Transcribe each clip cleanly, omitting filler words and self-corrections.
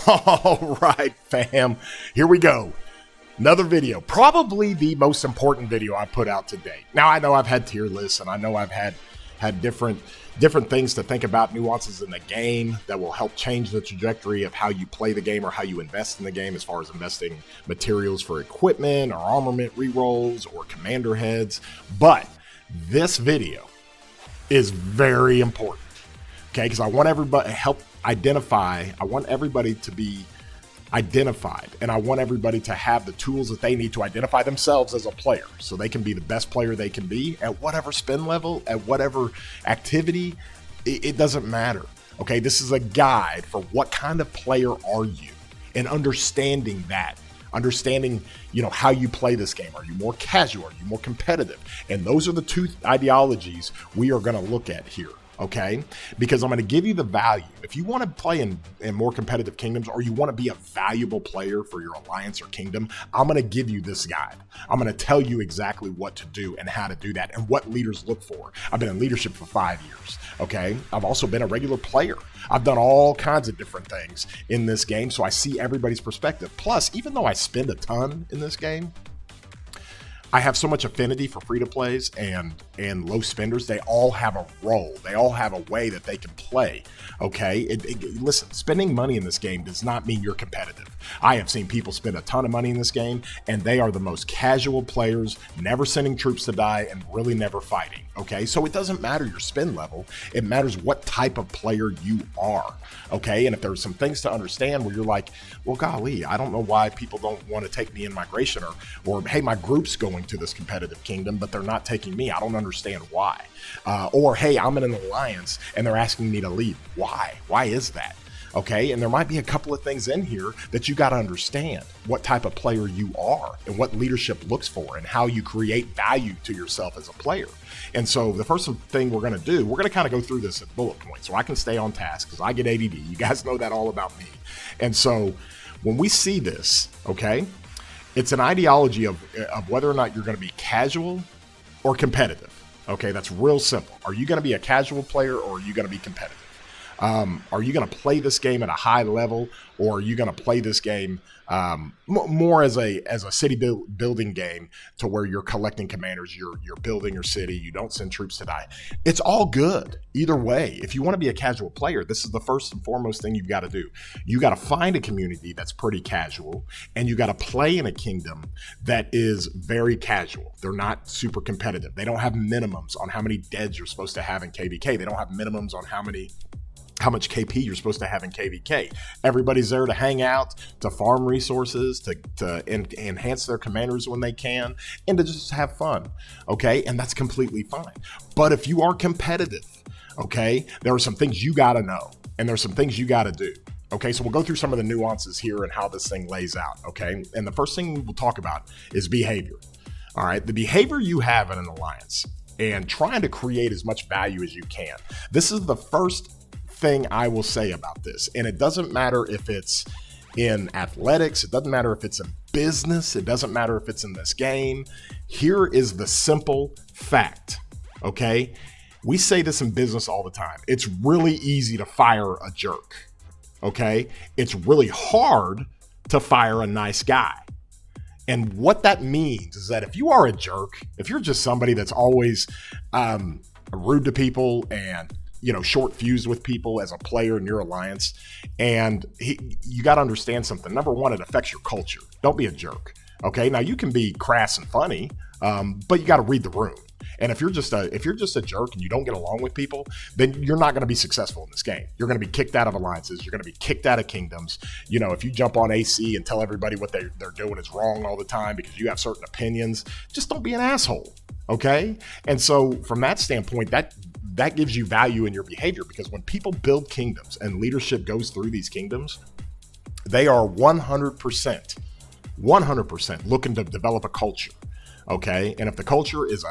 All right, fam. Here we go. Another video. Probably the most important video I put out today. Now, I know I've had tier lists, and I know I've had different things to think about, nuances in the game that will help change the trajectory of how you play the game or how you invest in the game, as far as investing materials for equipment or armament rerolls or commander heads. But this video is very important, okay? Because I want everybody to help identify. I want everybody to be identified, and I want everybody to have the tools that they need to identify themselves as a player, so they can be the best player they can be at whatever spin level, at whatever activity. It doesn't matter. Okay, this is a guide for what kind of player are you, and understanding that. Understanding, how you play this game. Are you more casual? Are you more competitive? And those are the two ideologies we are going to look at here, okay? Because I'm going to give you the value. If you want to play in more competitive kingdoms, or you want to be a valuable player for your alliance or kingdom, I'm going to give you this guide. I'm going to tell you exactly what to do and how to do that and what leaders look for. I've been in leadership for 5 years, okay? I've also been a regular player. I've done all kinds of different things in this game, so I see everybody's perspective. Plus, even though I spend a ton in this game, I have so much affinity for free-to-plays and low spenders. They all have a role. They all have a way that they can play, okay? Listen, spending money in this game does not mean you're competitive. I have seen people spend a ton of money in this game, and they are the most casual players, never sending troops to die, and really never fighting, okay? So it doesn't matter your spend level. It matters what type of player you are, okay? And if there's some things to understand where you're like, well, golly, I don't know why people don't want to take me in migration, or hey, my group's going to this competitive kingdom, but they're not taking me. I don't understand why. Or hey, I'm in an alliance and they're asking me to leave. Why? Why is that? Okay, and there might be a couple of things in here that you got to understand what type of player you are and what leadership looks for and how you create value to yourself as a player. And so the first thing we're going to do, we're going to kind of go through this at bullet points so I can stay on task, because I get ADD. You guys know that all about me. And so when we see this, okay, it's an ideology of whether or not you're going to be casual or competitive. Okay, that's real simple. Are you going to be a casual player, or are you going to be competitive? Are you going to play this game at a high level, or are you going to play this game more as a city building game, to where you're collecting commanders, you're building your city, you don't send troops to die? It's all good either way. If you want to be a casual player, this is the first and foremost thing you've got to do. You got to find a community that's pretty casual, and you got to play in a kingdom that is very casual. They're not super competitive. They don't have minimums on how many deads you're supposed to have in KVK. They don't have minimums on how much KP you're supposed to have in KVK. Everybody's there to hang out, to farm resources, to enhance their commanders when they can, and to just have fun, okay? And that's completely fine. But if you are competitive, okay, there are some things you got to know, and there's some things you got to do. Okay, so we'll go through some of the nuances here and how this thing lays out, okay? And the first thing we'll talk about is behavior. All right, the behavior you have in an alliance, and trying to create as much value as you can. This is the first thing I will say about this, and it doesn't matter if it's in athletics, it doesn't matter if it's in business, it doesn't matter if it's in this game. Here is the simple fact, okay? We say this in business all the time. It's really easy to fire a jerk, okay? It's really hard to fire a nice guy. And what that means is that if you are a jerk, if you're just somebody that's always rude to people and short fused with people as a player in your alliance, and you got to understand something. Number one, it affects your culture. Don't be a jerk. Okay, now you can be crass and funny, but you got to read the room. And if you're just a jerk and you don't get along with people, then you're not going to be successful in this game. You're going to be kicked out of alliances. You're going to be kicked out of kingdoms. If you jump on AC and tell everybody what they're doing is wrong all the time because you have certain opinions, just don't be an asshole. Okay, and so from that standpoint, that gives you value in your behavior, because when people build kingdoms and leadership goes through these kingdoms, they are 100% looking to develop a culture. Okay, and if the culture is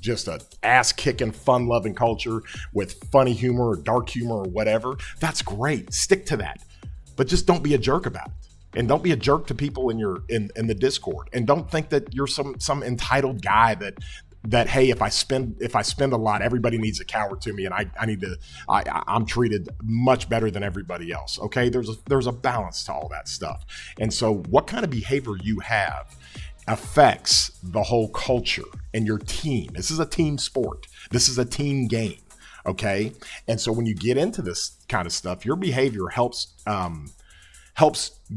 just a ass kicking, fun loving culture with funny humor or dark humor or whatever, that's great. Stick to that, but just don't be a jerk about it. And don't be a jerk to people in the Discord. And don't think that you're some entitled guy that that, hey, if I spend a lot, everybody needs to cower to me, and I'm treated much better than everybody else. Okay, there's a balance to all that stuff. And so what kind of behavior you have affects the whole culture and your team. This is a team sport. This is a team game. Okay. And so when you get into this kind of stuff, your behavior helps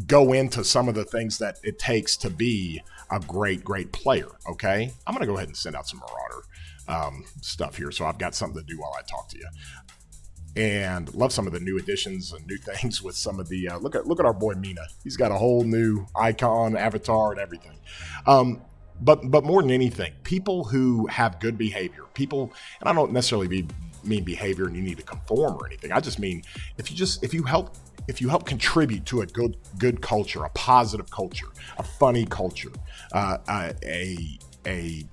go into some of the things that it takes to be a great player. Okay. I'm going to go ahead and send out some Marauder stuff here. So I've got something to do while I talk to you. And love some of the new additions and new things with some of the look at our boy Mina. He's got a whole new icon, avatar, and everything. But more than anything, people who have good behavior, people, and I don't necessarily mean behavior and you need to conform or anything. I just mean if you help contribute to a good culture, a positive culture, a funny culture, a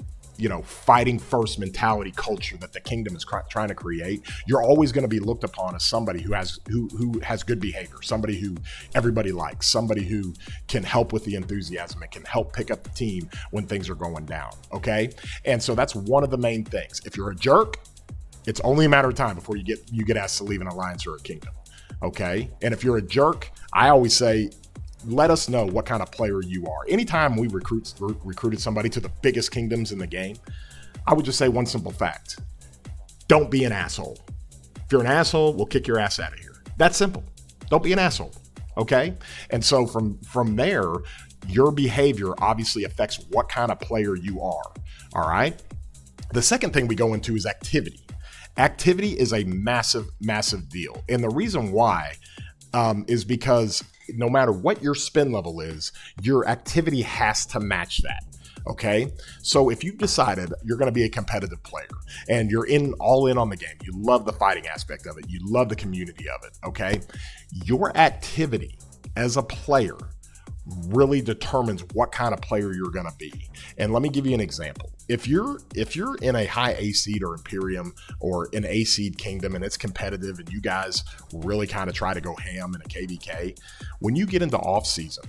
fighting first mentality culture that the kingdom is trying to create, you're always going to be looked upon as somebody who has good behavior, somebody who everybody likes, somebody who can help with the enthusiasm and can help pick up the team when things are going down. Okay. And so that's one of the main things. If you're a jerk, it's only a matter of time before you get asked to leave an alliance or a kingdom. Okay. And if you're a jerk, I always say, let us know what kind of player you are. Anytime we recruited somebody to the biggest kingdoms in the game, I would just say one simple fact: don't be an asshole. If you're an asshole, we'll kick your ass out of here. That's simple. Don't be an asshole. Okay. And so from there, your behavior obviously affects what kind of player you are. All right. The second thing we go into is activity. Activity is a massive deal. And the reason why is because no matter what your spin level is, your activity has to match that. Okay. So if you've decided you're going to be a competitive player and you're all in on the game, you love the fighting aspect of it, you love the community of it. Okay. Your activity as a player really determines what kind of player you're going to be. And let me give you an example. If you're in a high A seed or Imperium or an A seed kingdom and it's competitive and you guys really kind of try to go ham in a KVK, when you get into off season,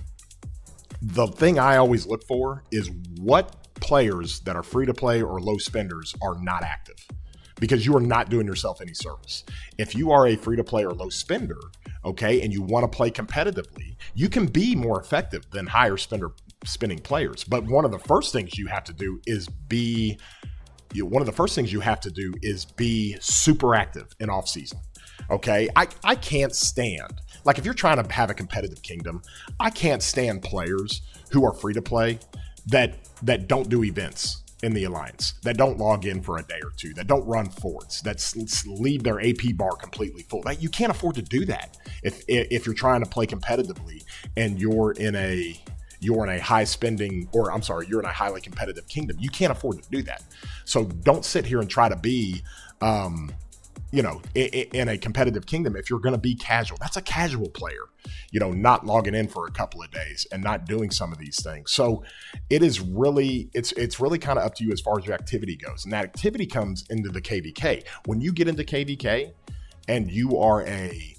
the thing I always look for is what players that are free to play or low spenders are not active, because you are not doing yourself any service. If you are a free to play or low spender, okay, and you want to play competitively, you can be more effective than higher spending players. But one of the first things you have to do is be super active in off season. Okay, I can't stand, like, if you're trying to have a competitive kingdom, I can't stand players who are free to play that don't do events in the alliance, that don't log in for a day or two, that don't run forts, that leave their AP bar completely full. Like, you can't afford to do that if you're trying to play competitively and you're in a high spending, or I'm sorry, you're in a highly competitive kingdom. You can't afford to do that. So don't sit here and try to be in a competitive kingdom. If you're going to be casual, that's a casual player, not logging in for a couple of days and not doing some of these things. So it's really kind of up to you as far as your activity goes. And that activity comes into the KVK. When you get into KVK and you are a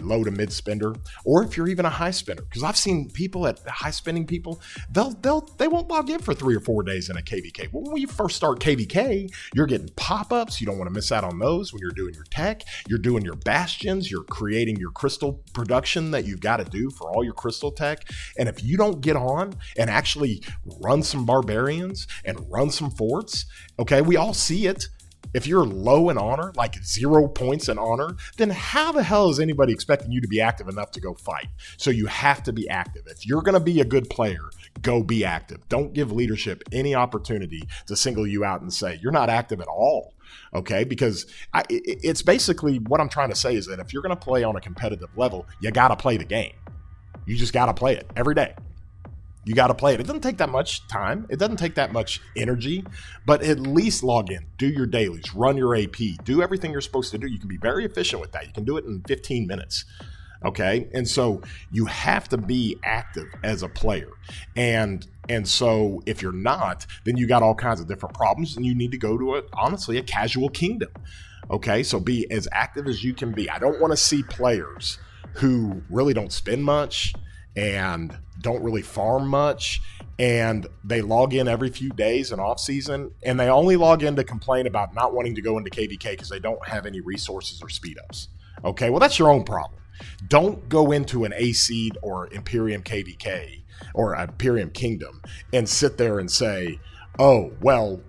low to mid spender, or if you're even a high spender, because I've seen people at high spending people, they won't log in for 3 or 4 days in a KVK. Well, when you first start KVK, you're getting pop-ups. You don't want to miss out on those when you're doing your tech, you're doing your bastions, you're creating your crystal production that you've got to do for all your crystal tech. And if you don't get on and actually run some barbarians and run some forts, okay, we all see it. If you're low in honor, like 0 points in honor, then how the hell is anybody expecting you to be active enough to go fight? So you have to be active. If you're going to be a good player, go be active. Don't give leadership any opportunity to single you out and say, you're not active at all. Okay, because it's basically what I'm trying to say is that if you're going to play on a competitive level, you got to play the game. You just got to play it every day. You got to play it. It doesn't take that much time. It doesn't take that much energy, but at least log in, do your dailies, run your AP, do everything you're supposed to do. You can be very efficient with that. You can do it in 15 minutes. Okay. And so you have to be active as a player. And so if you're not, then you got all kinds of different problems and you need to go to honestly a casual kingdom. Okay. So be as active as you can be. I don't want to see players who really don't spend much and don't really farm much and they log in every few days in off season, and they only log in to complain about not wanting to go into KVK because they don't have any resources or speed ups. Okay, well, that's your own problem. Don't go into an A seed or Imperium KVK or Imperium Kingdom and sit there and say, oh, well,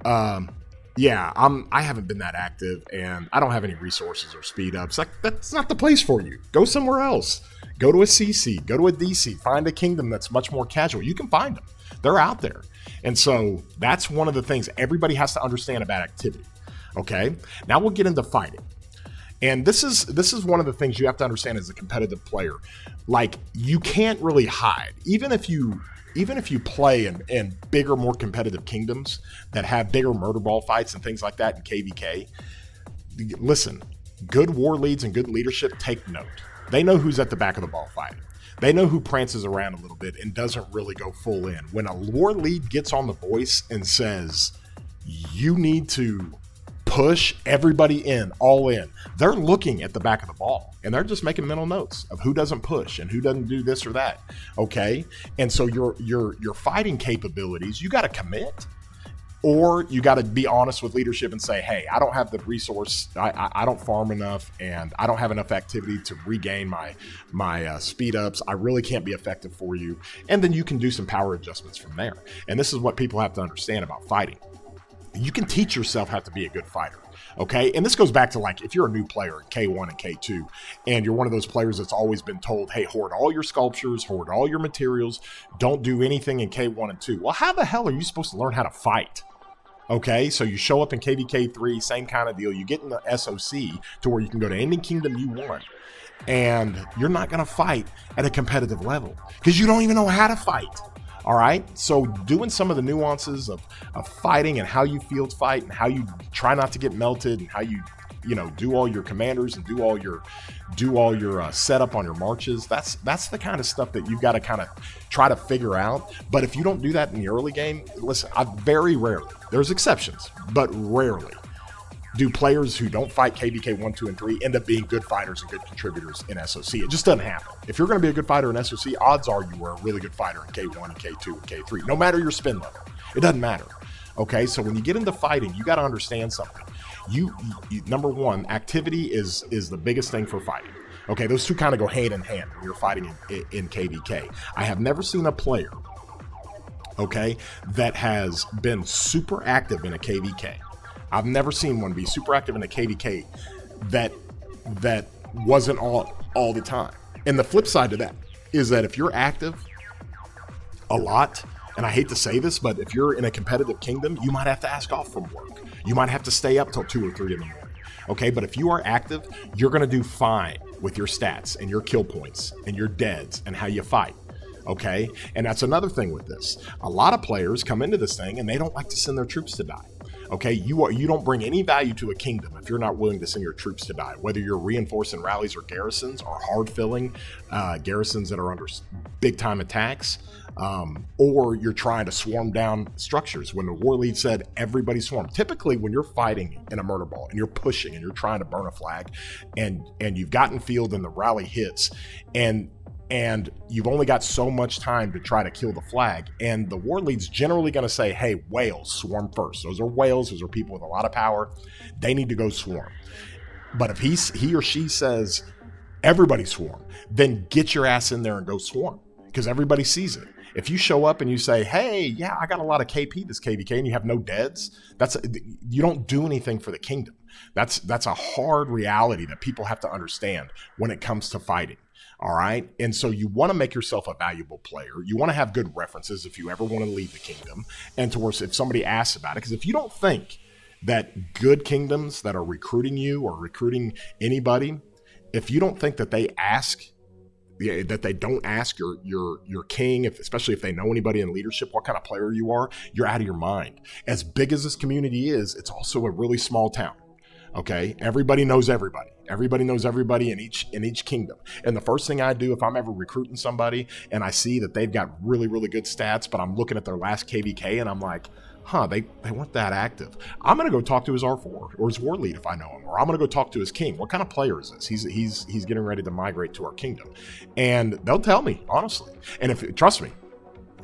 yeah, I haven't been that active and I don't have any resources or speed ups. Like, that's not the place for you. Go somewhere else. Go to a C seed, go to a D seed, find a kingdom that's much more casual. You can find them. They're out there. And so that's one of the things everybody has to understand about activity. Okay, now we'll get into fighting. And this is one of the things you have to understand as a competitive player. Like, you can't really hide. Even if you play in bigger, more competitive kingdoms that have bigger murder ball fights and things like that in KVK, listen, good war leads and good leadership take note. They know who's at the back of the ball fighting. They know who prances around a little bit and doesn't really go full in. When a war lead gets on the voice and says, you need to push everybody in, all in, they're looking at the back of the ball and they're just making mental notes of who doesn't push and who doesn't do this or that. Okay. And so your fighting capabilities, you got to commit, or you got to be honest with leadership and say, hey, I don't have the resource. I don't farm enough and I don't have enough activity to regain my speed ups. I really can't be effective for you. And then you can do some power adjustments from there. And this is what people have to understand about fighting. You can teach yourself how to be a good fighter. Okay. And this goes back to, like, if you're a new player in K1 and K2, and you're one of those players that's always been told, hey, hoard all your sculptures, hoard all your materials, don't do anything in K1 and 2. Well, how the hell are you supposed to learn how to fight? Okay, so you show up in KVK3, same kind of deal. You get in the SOC to where you can go to any kingdom you want, and you're not going to fight at a competitive level because you don't even know how to fight. All right, so doing some of the nuances of fighting and how you field fight and how you try not to get melted and how you do all your commanders and do all your setup on your marches. That's the kind of stuff that you've got to kind of try to figure out. But if you don't do that in the early game, listen, I very rarely, there's exceptions, but rarely do players who don't fight KVK 1, 2, and 3 end up being good fighters and good contributors in SOC. It just doesn't happen. If you're going to be a good fighter in SOC, odds are you were a really good fighter in K1 and K2 and K3, no matter your spin level. It doesn't matter. Okay, so when you get into fighting, you got to understand something. You number one, activity is the biggest thing for fighting. Okay, those two kind of go hand in hand when you're fighting in KVK. I have never seen a player, okay, that has been super active in a KVK. I've never seen one be super active in a KVK that wasn't all the time. And the flip side to that is that if you're active a lot, and I hate to say this, but if you're in a competitive kingdom, you might have to ask off from work. You might have to stay up till 2 or 3 in the morning. Okay, but if you are active, you're going to do fine with your stats and your kill points and your deads and how you fight. Okay, and that's another thing with this. A lot of players come into this thing and they don't like to send their troops to die. Okay, you don't bring any value to a kingdom if you're not willing to send your troops to die, whether you're reinforcing rallies or garrisons or hard filling garrisons that are under big time attacks, or you're trying to swarm down structures. When the war lead said everybody swarm, typically when you're fighting in a murder ball and you're pushing and you're trying to burn a flag and you've gotten field and the rally hits and you've only got so much time to try to kill the flag, and the war lead's generally going to say, hey, whales, swarm first. Those are whales. Those are people with a lot of power. They need to go swarm. But if he or she says, everybody swarm, then get your ass in there and go swarm because everybody sees it. If you show up and you say, hey, yeah, I got a lot of KP this KVK, and you have no deads, you don't do anything for the kingdom. That's a hard reality that people have to understand when it comes to fighting. All right. And so you want to make yourself a valuable player. You want to have good references if you ever want to leave the kingdom, and to where if somebody asks about it, because if you don't think that good kingdoms that are recruiting you or recruiting anybody, if you don't think that they don't ask your king, especially if they know anybody in leadership, what kind of player you are, you're out of your mind. As big as this community is, it's also a really small town. Okay, everybody knows everybody. Everybody knows everybody in each kingdom. And the first thing I do if I'm ever recruiting somebody and I see that they've got really, really good stats, but I'm looking at their last KVK and I'm like, they weren't that active. I'm going to go talk to his R4 or his war lead if I know him, or I'm going to go talk to his king. What kind of player is this? He's getting ready to migrate to our kingdom, and they'll tell me honestly. And trust me,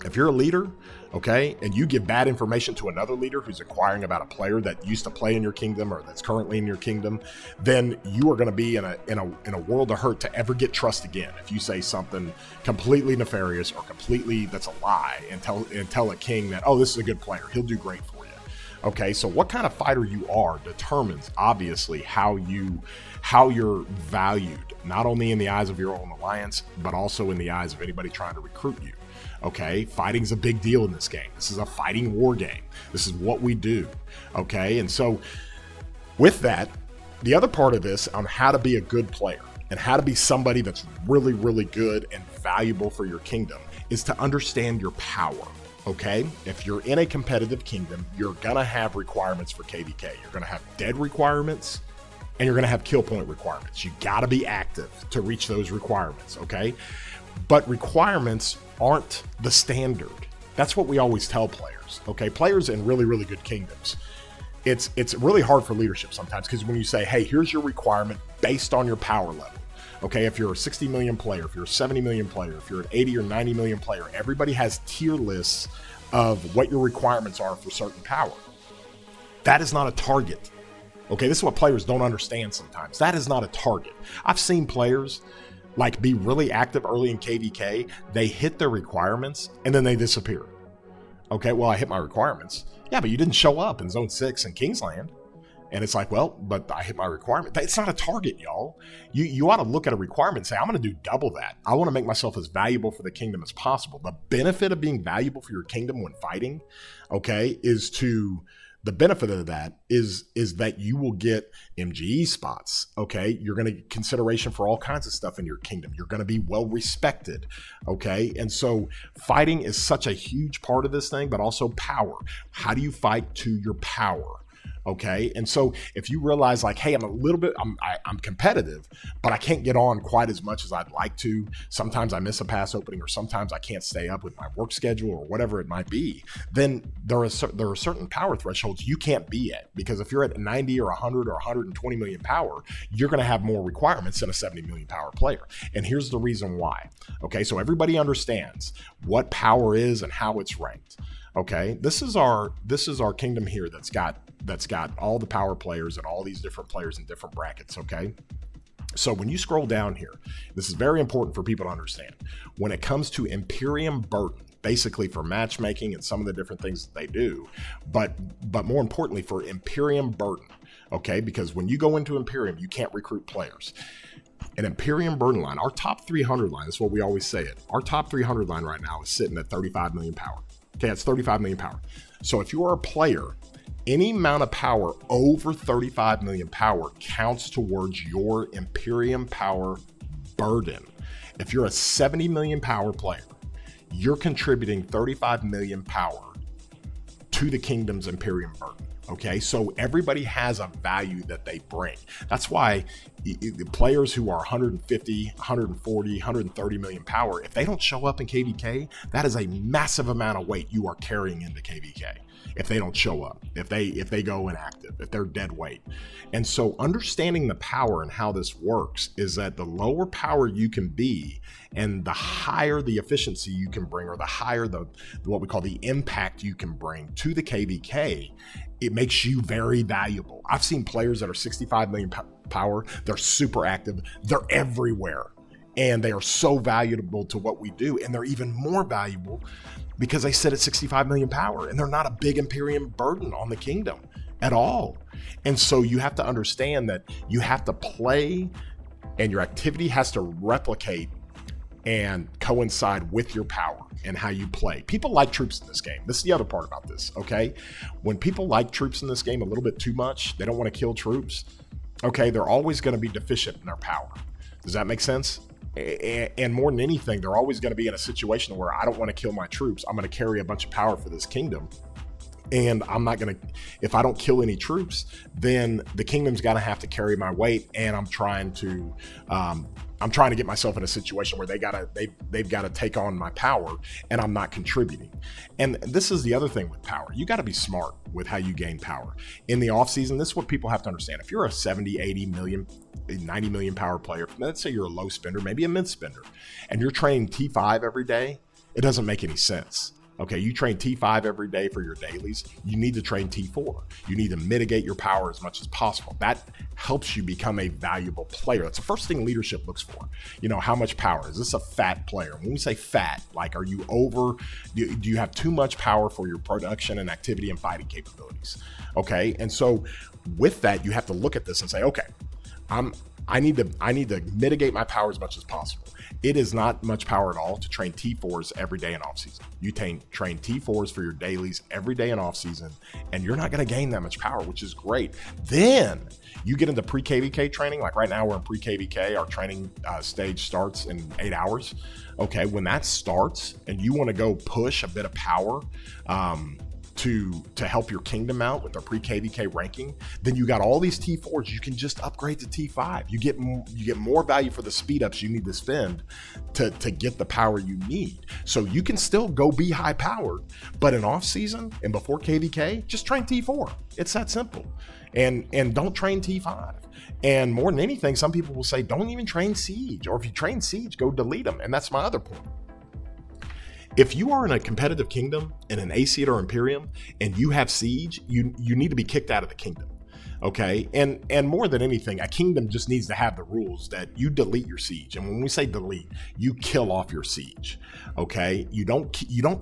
If you're a leader, okay, and you give bad information to another leader who's inquiring about a player that used to play in your kingdom or that's currently in your kingdom, then you are going to be in a world of hurt to ever get trust again. If you say something completely nefarious or completely that's a lie and tell a king that, oh, this is a good player, he'll do great for you. Okay, so what kind of fighter you are determines obviously how you're valued, not only in the eyes of your own alliance, but also in the eyes of anybody trying to recruit you. Okay, fighting's a big deal in this game. This is a fighting war game. This is what we do. Okay, and so with that, the other part of this on how to be a good player and how to be somebody that's really, really good and valuable for your kingdom is to understand your power. Okay, if you're in a competitive kingdom, you're gonna have requirements for KVK. You're gonna have dead requirements and you're gonna have kill point requirements. You gotta be active to reach those requirements, okay? But requirements aren't the standard. That's what we always tell players, okay? Players in really, really good kingdoms, it's really hard for leadership sometimes, because when you say, hey, here's your requirement based on your power level, okay? If you're a 60 million player, if you're a 70 million player, if you're an 80 or 90 million player, everybody has tier lists of what your requirements are for certain power. That is not a target, okay? This is what players don't understand sometimes. That is not a target. I've seen players like be really active early in KVK, they hit their requirements and then they disappear. Okay, well, I hit my requirements. Yeah, but you didn't show up in Zone 6 in Kingsland. And it's like, well, but I hit my requirement. It's not a target, y'all. You ought to look at a requirement and say, I'm going to do double that. I want to make myself as valuable for the kingdom as possible. The benefit of being valuable for your kingdom when fighting, okay, the benefit of that is that you will get MGE spots, okay? You're going to get consideration for all kinds of stuff in your kingdom. You're going to be well respected, okay? And so fighting is such a huge part of this thing, but also power. How do you fight to your power? Okay. And so if you realize like, hey, I'm competitive, but I can't get on quite as much as I'd like to. Sometimes I miss a pass opening, or sometimes I can't stay up with my work schedule or whatever it might be. Then there are certain power thresholds you can't be at, because if you're at 90 or 100 or 120 million power, you're going to have more requirements than a 70 million power player. And here's the reason why. Okay. So everybody understands what power is and how it's ranked. Okay, this is our kingdom here that's got all the power players and all these different players in different brackets. Okay, so when you scroll down here, this is very important for people to understand. When it comes to Imperium burden, basically for matchmaking and some of the different things that they do, but more importantly for Imperium burden. Okay, because when you go into Imperium, you can't recruit players. An Imperium burden line, our top 300 line, that's what we always say it. Our top 300 line right now is sitting at 35 million power. Okay, that's 35 million power. So if you are a player, any amount of power over 35 million power counts towards your Imperium power burden. If you're a 70 million power player, you're contributing 35 million power to the kingdom's Imperium burden. Okay, so everybody has a value that they bring. That's why the players who are 150, 140, 130 million power, if they don't show up in KVK, that is a massive amount of weight you are carrying into KVK. If they don't show up, if they go inactive, if they're dead weight. And so understanding the power and how this works is that the lower power you can be and the higher the efficiency you can bring, or the higher the what we call the impact you can bring to the KVK, it makes you very valuable. I've seen players that are 65 million power, they're super active, they're everywhere, and they are so valuable to what we do. And they're even more valuable because they sit at 65 million power and they're not a big Imperium burden on the kingdom at all. And so you have to understand that you have to play, and your activity has to replicate and coincide with your power and how you play. People like troops in this game. This is the other part about this, okay? When people like troops in this game a little bit too much, they don't want to kill troops, okay, they're always going to be deficient in their power. Does that make sense? And more than anything, they're always going to be in a situation where I don't want to kill my troops. I'm going to carry a bunch of power for this kingdom. And I'm not going to, if I don't kill any troops, then the kingdom's got to have to carry my weight. And I'm trying to get myself in a situation where they've got to take on my power, and I'm not contributing. And this is the other thing with power. You got to be smart with how you gain power. In the off season, this is what people have to understand. If you're a 70, 80 million, 90 million power player, let's say you're a low spender, maybe a mid spender, and you're training T5 every day, It doesn't make any sense. Okay, you train T5 every day for your dailies. You need to train T4. You need to mitigate your power as much as possible. That helps you become a valuable player. That's the first thing leadership looks for. How much power? Is this a fat player? When we say fat, like, are you over, do you have too much power for your production and activity and fighting capabilities? Okay, and so with that, you have to look at this and say, okay, I need to mitigate my power as much as possible. It is not much power at all to train T4s every day in off season. You train T4s for your dailies every day in off season, and you're not going to gain that much power, which is great. Then you get into pre-KVK training. Like right now we're in pre-KVK. Our training stage starts in 8 hours. Okay, when that starts and you want to go push a bit of power, to help your kingdom out with the pre-KVK ranking, then you got all these T4s. You can just upgrade to T5. You get more value for the speed ups you need to spend to get the power you need. So you can still go be high powered, but in off season and before KVK, just train T4. It's that simple. And don't train T5. And more than anything, some people will say, don't even train Siege, or if you train Siege, go delete them. And that's my other point. If you are in a competitive kingdom, in an Aseid or Imperium, and you have Siege, you need to be kicked out of the kingdom. Okay, and more than anything, a kingdom just needs to have the rules that you delete your Siege. And when we say delete, you kill off your Siege. Okay, you don't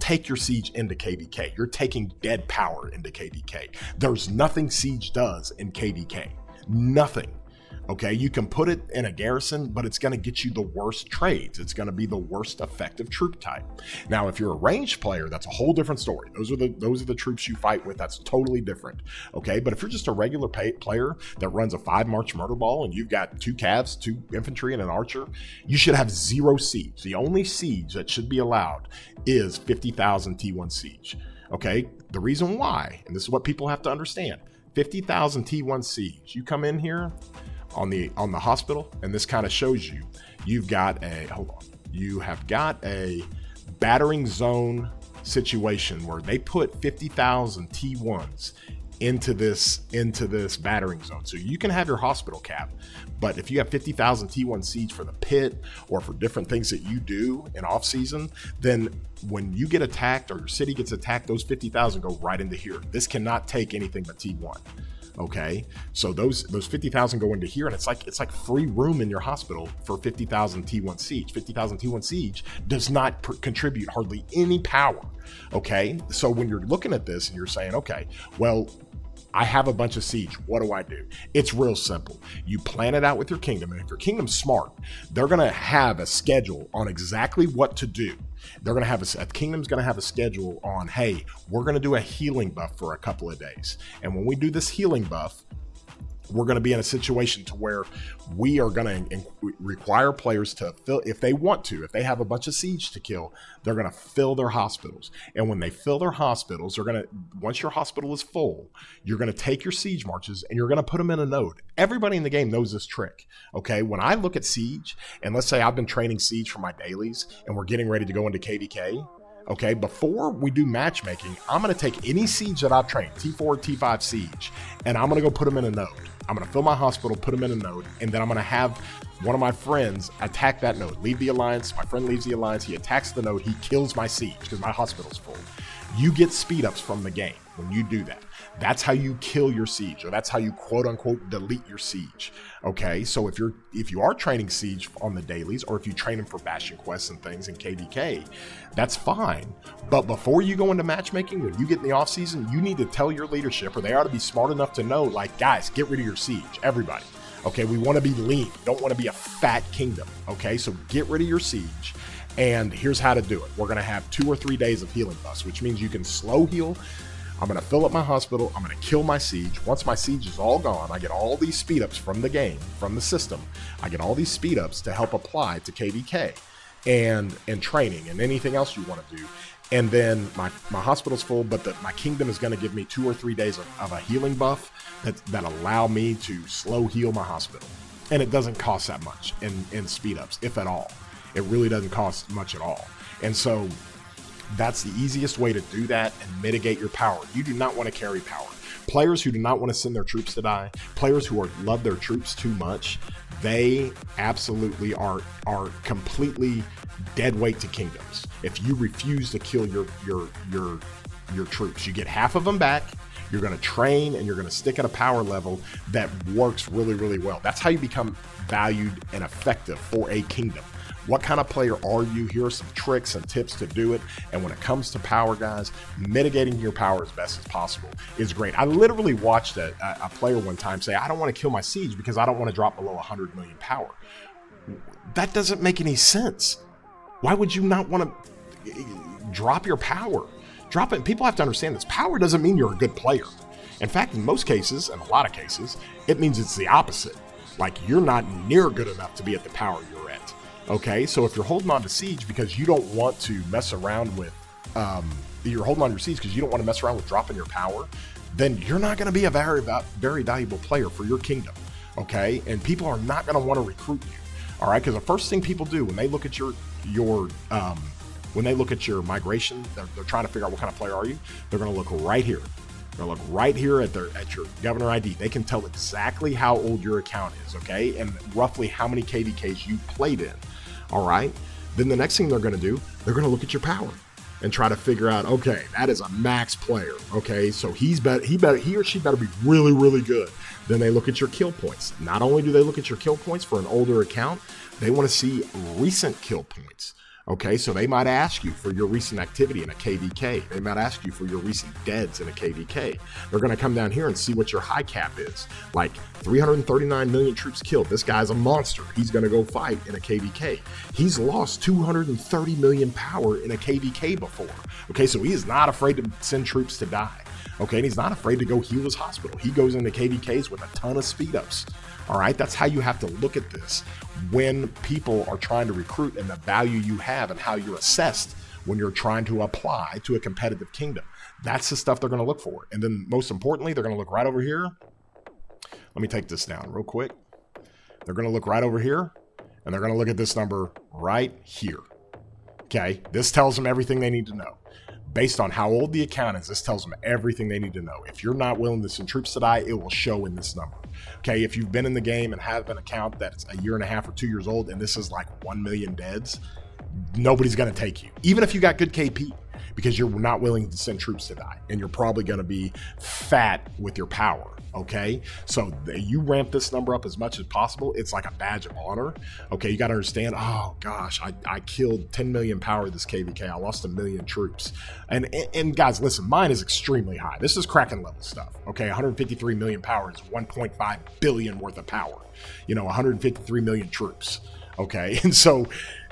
take your Siege into KVK. You're taking dead power into KVK. There's nothing Siege does in KVK. Nothing. Okay, you can put it in a garrison, but it's going to get you the worst trades. It's going to be the worst effective troop type. Now, if you're a ranged player, that's a whole different story. Those are the troops you fight with. That's totally different. Okay, but if you're just a regular player that runs a 5-march murder ball and you've got 2 cavs, 2 infantry, and an archer, you should have 0 siege. The only siege that should be allowed is 50,000 T1 siege. Okay, the reason why, and this is what people have to understand, 50,000 T1 siege. You come in here on the hospital, and this kind of shows you have got a battering zone situation where they put 50,000 T1s into this battering zone. So you can have your hospital cap, but if you have 50,000 T1 siege for the pit or for different things that you do in off season, then when you get attacked or your city gets attacked, those 50,000 go right into here. This cannot take anything but T1. Okay, so those 50,000 go into here, and it's like free room in your hospital for 50,000 T1 siege. 50,000 T1 siege does not contribute hardly any power. Okay, so when you're looking at this and you're saying, okay, well, I have a bunch of siege. What do I do? It's real simple. You plan it out with your kingdom, and if your kingdom's smart, they're going to have a schedule on exactly what to do. They're going to have a kingdom's going to have a schedule on, hey, we're going to do a healing buff for a couple of days. And when we do this healing buff, we're going to be in a situation to where we are going to require players to fill, if they want to, if they have a bunch of siege to kill, they're going to fill their hospitals. And when they fill their hospitals, they're going to, once your hospital is full, you're going to take your siege marches and you're going to put them in a node. Everybody in the game knows this trick. Okay, when I look at siege, and let's say I've been training siege for my dailies and we're getting ready to go into KVK. Okay, before we do matchmaking, I'm going to take any siege that I've trained, T4, T5 siege, and I'm going to go put them in a node. I'm going to fill my hospital, put them in a node, and then I'm going to have one of my friends attack that node. Leave the alliance. My friend leaves the alliance. He attacks the node. He kills my siege because my hospital's full. You get speed ups from the game when you do that. That's how you kill your siege, or that's how you quote unquote delete your siege. Okay, so if you are training siege on the dailies, or if you train them for bastion quests and things in KVK, that's fine. But before you go into matchmaking, when you get in the off season, you need to tell your leadership, or they ought to be smart enough to know, like, guys, get rid of your siege, everybody. Okay, we want to be lean. We don't want to be a fat kingdom. Okay, so get rid of your siege. And here's how to do it. We're going to have 2 or 3 days of healing buffs, which means you can slow heal. I'm going to fill up my hospital. I'm going to kill my siege. Once my siege is all gone, I get all these speed ups from the game, from the system. I get all these speed ups to help apply to KVK and training and anything else you want to do. And then my hospital's full, but my kingdom is going to give me 2 or 3 days of a healing buff that allow me to slow heal my hospital. And it doesn't cost that much in speed ups, if at all. It really doesn't cost much at all. And so that's the easiest way to do that and mitigate your power. You do not want to carry power. Players who do not want to send their troops to die, players who love their troops too much, they absolutely are completely dead weight to kingdoms. If you refuse to kill your troops, you get half of them back. You're going to train and you're going to stick at a power level that works really, really well. That's how you become valued and effective for a kingdom. What kind of player are you? Here are some tricks and tips to do it. And when it comes to power, guys, mitigating your power as best as possible is great. I literally watched a player one time say, I don't want to kill my siege because I don't want to drop below 100 million power. That doesn't make any sense. Why would you not want to drop your power? Drop it. People have to understand this. Power doesn't mean you're a good player. In fact, in most cases, and a lot of cases, it means it's the opposite. Like you're not near good enough to be at the power you're at. Okay, so if you're holding on to siege because you don't want to mess around with, you're holding on to your siege because you don't want to mess around with dropping your power, then you're not going to be a very valuable player for your kingdom. Okay, and people are not going to want to recruit you. All right, because the first thing people do when they look at your when they look at your migration, they're trying to figure out what kind of player are you. They're going to look right here. They're going to look right here at your governor ID. They can tell exactly how old your account is, okay, and roughly how many KVKs you played in. All right. Then the next thing they're going to do, they're going to look at your power and try to figure out, okay, that is a max player. Okay, so he or she better be really, really good. Then they look at your kill points. Not only do they look at your kill points for an older account, they want to see recent kill points. Okay, so they might ask you for your recent activity in a KVK. They might ask you for your recent deads in a KVK. They're going to come down here and see what your high cap is. Like 339 million troops killed. This guy's a monster. He's going to go fight in a KVK. He's lost 230 million power in a KVK before. Okay, so he is not afraid to send troops to die. Okay, and he's not afraid to go heal his hospital. He goes into KVKs with a ton of speed ups. All right, that's how you have to look at this when people are trying to recruit and the value you have and how you're assessed when you're trying to apply to a competitive kingdom. That's the stuff they're going to look for. And then most importantly, they're going to look right over here. Let me take this down real quick. They're going to look right over here and they're going to look at this number right here. Okay, this tells them everything they need to know. Based on how old the account is, this tells them everything they need to know. If you're not willing to send troops to die, it will show in this number. Okay, if you've been in the game and have an account that's a year and a half or 2 years old and this is like 1 million deads, nobody's going to take you. Even if you got good KP, because you're not willing to send troops to die. And you're probably going to be fat with your power. Okay, so you ramp this number up as much as possible. It's like a badge of honor. Okay, you got to understand, oh gosh, I killed 10 million power this KVK. I lost 1 million troops. And guys, listen, mine is extremely high. This is Kraken level stuff. Okay, 153 million power is 1.5 billion worth of power. 153 million troops. Okay, and so,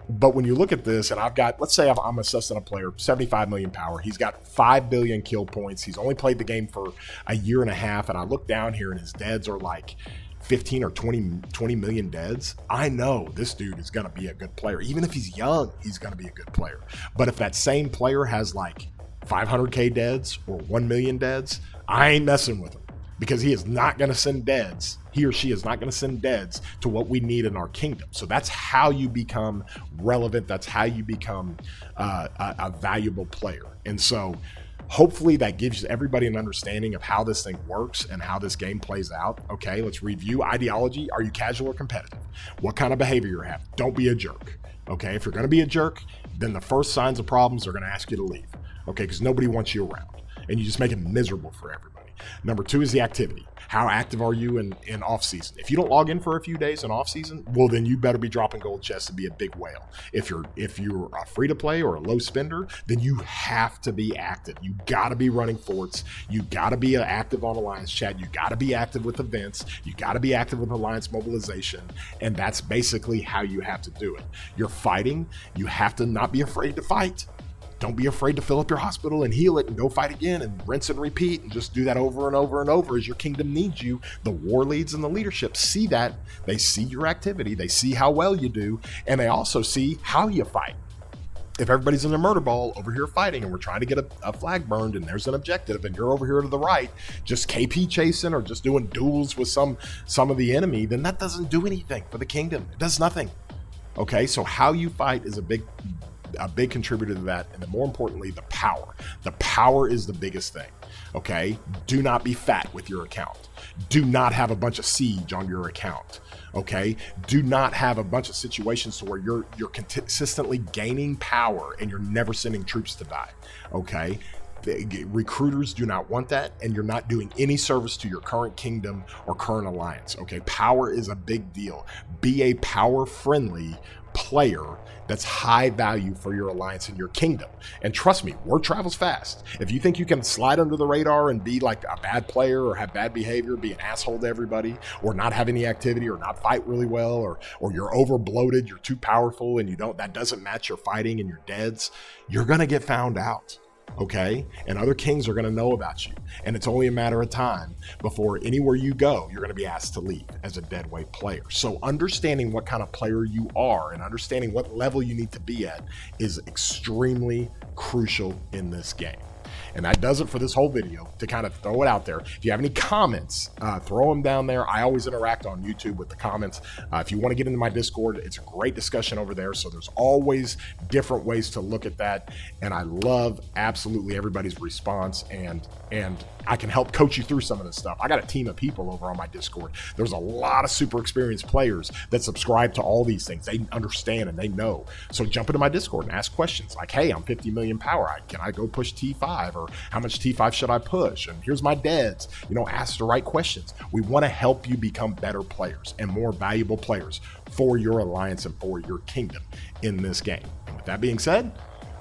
but when you look at this, and I've got, let's say I'm assessing a player, 75 million power. He's got 5 billion kill points. He's only played the game for a year and a half. And I look down here and his deads are like 15 or 20 million deads. I know this dude is going to be a good player. Even if he's young, he's going to be a good player. But if that same player has like 500K deads or 1 million deads, I ain't messing with him. Because he is not going to send deads. He or she is not going to send deads to what we need in our kingdom. So that's how you become relevant. That's how you become a valuable player. And so hopefully that gives everybody an understanding of how this thing works and how this game plays out. Okay, let's review ideology. Are you casual or competitive? What kind of behavior you have? Don't be a jerk. Okay, if you're going to be a jerk, then the first signs of problems, they're going to ask you to leave. Okay, because nobody wants you around. And you just make it miserable for everybody. Number 2 is the activity. How active are you in off season? If you don't log in for a few days in off season, well, then you better be dropping gold chests to be a big whale. If you're a free to play or a low spender, then you have to be active. You got to be running forts. You got to be active on Alliance chat. You got to be active with events. You got to be active with Alliance mobilization. And that's basically how you have to do it. You're fighting. You have to not be afraid to fight. Don't be afraid to fill up your hospital and heal it and go fight again and rinse and repeat and just do that over and over and over as your kingdom needs you. The war leads and the leadership see that. They see your activity. They see how well you do. And they also see how you fight. If everybody's in a murder ball over here fighting and we're trying to get a flag burned and there's an objective and you're over here to the right, just KP chasing or just doing duels with some of the enemy, then that doesn't do anything for the kingdom. It does nothing. Okay, so how you fight is a big contributor to that. And then more importantly, the power. The power is the biggest thing. Okay. Do not be fat with your account. Do not have a bunch of siege on your account. Okay, do not have a bunch of situations to where you're consistently gaining power and you're never sending troops to die. Okay, recruiters do not want that, and you're not doing any service to your current kingdom or current alliance. Okay, power is a big deal. Be a power friendly player that's high value for your alliance and your kingdom. And trust me, word travels fast. If you think you can slide under the radar and be like a bad player or have bad behavior, be an asshole to everybody, or not have any activity, or not fight really well, or you're over bloated, you're too powerful, and that doesn't match your fighting and your deads, you're gonna get found out. Okay, and other kings are going to know about you, and it's only a matter of time before anywhere you go you're going to be asked to leave as a deadweight player. So understanding what kind of player you are and understanding what level you need to be at is extremely crucial in this game. And that does it for this whole video, to kind of throw it out there. If you have any comments, throw them down there. I always interact on YouTube with the comments. If you want to get into my Discord, it's a great discussion over there. So there's always different ways to look at that. And I love absolutely everybody's response, and I can help coach you through some of this stuff. I got a team of people over on my Discord. There's a lot of super experienced players that subscribe to all these things. They understand and they know. So jump into my Discord and ask questions like, hey, I'm 50 million power. Can I go push T5? Or how much T5 should I push? And here's my deads. Ask the right questions. We want to help you become better players and more valuable players for your alliance and for your kingdom in this game. And with that being said,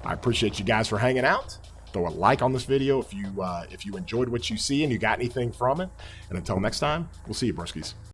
I appreciate you guys for hanging out. Throw a like on this video if you enjoyed what you see and you got anything from it. And until next time, we'll see you, broskies.